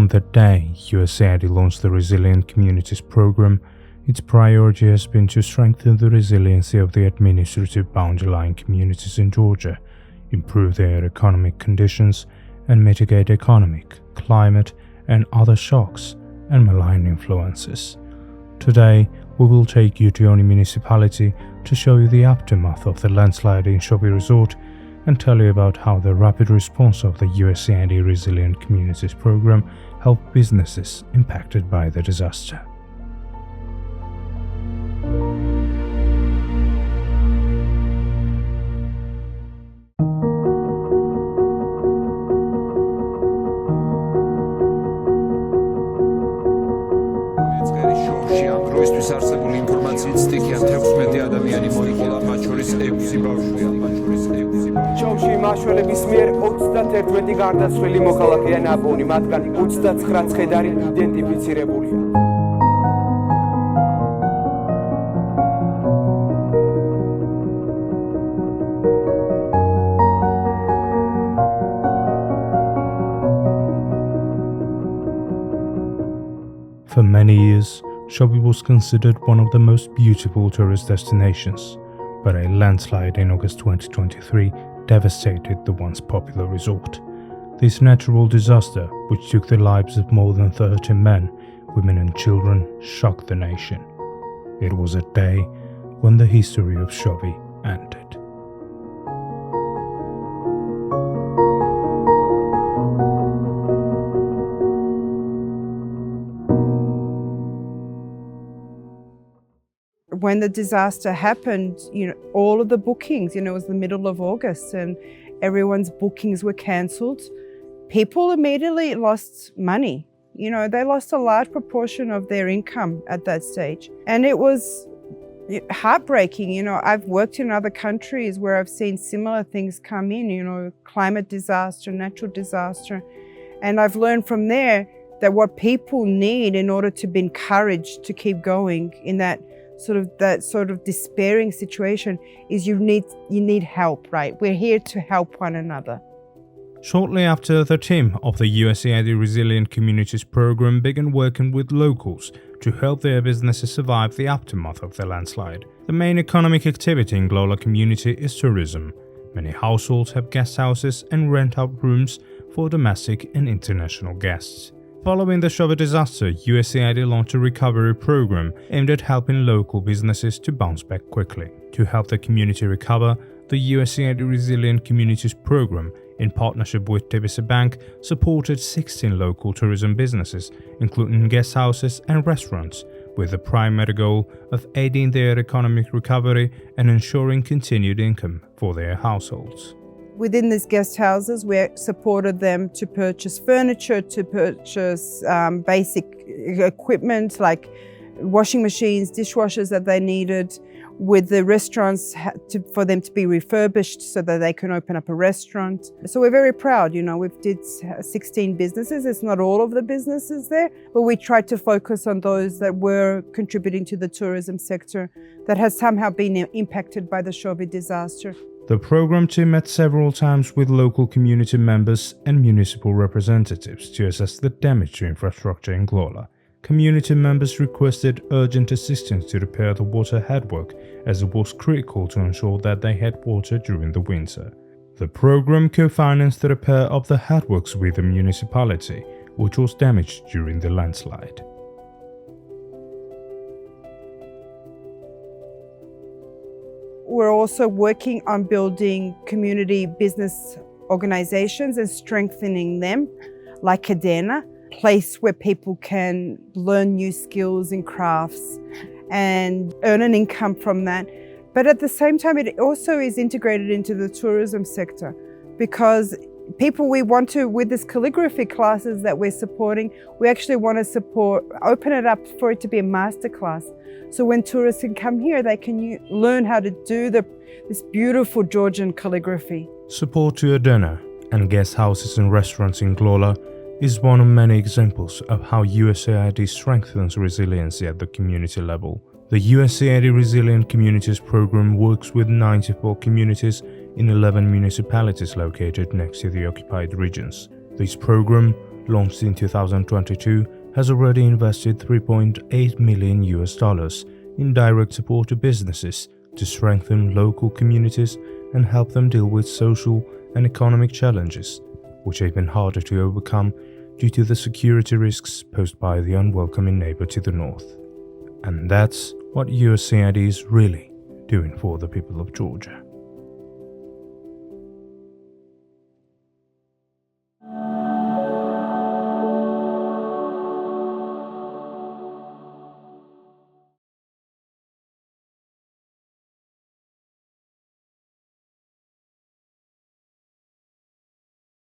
From that day, USAID launched the Resilient Communities Program. Its priority has been to strengthen the resiliency of the administrative boundary-line communities in Georgia, improve their economic conditions, and mitigate economic, climate, and other shocks and malign influences. Today, we will take you to Oni municipality to show you the aftermath of the landslide in Shovi resort and tell you about how the rapid response of the USAID Resilient Communities Program helped businesses impacted by the disaster. როისთვის არსებული ინფორმაციით სტიქიან 16 ადამიანი მოიყოლა, მათ შორის 6 ბავშვია. შოვში მაშველების მიერ 31 გარდაცვლილი მოქალაქეა ნაპოვნი, მათგან 29 ცხედარი იდენტიფიცირებულია. For many years, Shovi was considered one of the most beautiful tourist destinations, but a landslide in August 2023 devastated the once popular resort. This natural disaster, which took the lives of more than 30 men, women and children, shocked the nation. It was a day when the history of Shovi ended. When the disaster happened, all of the bookings, it was the middle of August and everyone's bookings were cancelled. People immediately lost money. They lost a large proportion of their income at that stage. And it was heartbreaking. I've worked in other countries where I've seen similar things come in, climate disaster, natural disaster. And I've learned from there that what people need in order to be encouraged to keep going in that sort of despairing situation is you need help, right? We're here to help one another. Shortly after, the team of the USAID Resilient Communities Program began working with locals to help their businesses survive the aftermath of the landslide. The main economic activity in Glola community is tourism. Many households have guest houses and rent out rooms for domestic and international guests. Following the Shovi disaster, USAID launched a recovery program aimed at helping local businesses to bounce back quickly. To help the community recover, the USAID Resilient Communities Program, in partnership with TBC Bank, supported 16 local tourism businesses, including guest houses and restaurants, with the primary goal of aiding their economic recovery and ensuring continued income for their households. Within these guest houses, we supported them to purchase furniture, to purchase basic equipment like washing machines, dishwashers that they needed. With the restaurants, for them to be refurbished so that they can open up a restaurant. So we're very proud, we've did 16 businesses. It's not all of the businesses there, but we tried to focus on those that were contributing to the tourism sector that has somehow been impacted by the Shovi disaster. The program team met several times with local community members and municipal representatives to assess the damage to infrastructure in Glola. Community members requested urgent assistance to repair the water headwork, as it was critical to ensure that they had water during the winter. The program co-financed the repair of the headworks with the municipality, which was damaged during the landslide. We're also working on building community business organizations and strengthening them, like Cadena, a place where people can learn new skills and crafts and earn an income from that. But at the same time, it also is integrated into the tourism sector because people we want to, with this calligraphy classes that we're supporting, we actually want to open it up for it to be a masterclass. So when tourists can come here, they can learn how to do this beautiful Georgian calligraphy. Support to Adena and guest houses and restaurants in Glola is one of many examples of how USAID strengthens resiliency at the community level. The USAID Resilient Communities Program works with 94 communities in 11 municipalities located next to the occupied regions. This program launched in 2022, has already invested $3.8 million in direct support to businesses to strengthen local communities and help them deal with social and economic challenges, which have been harder to overcome due to the security risks posed by the unwelcoming neighbor to the north. And that's what USAID is really doing for the people of Georgia.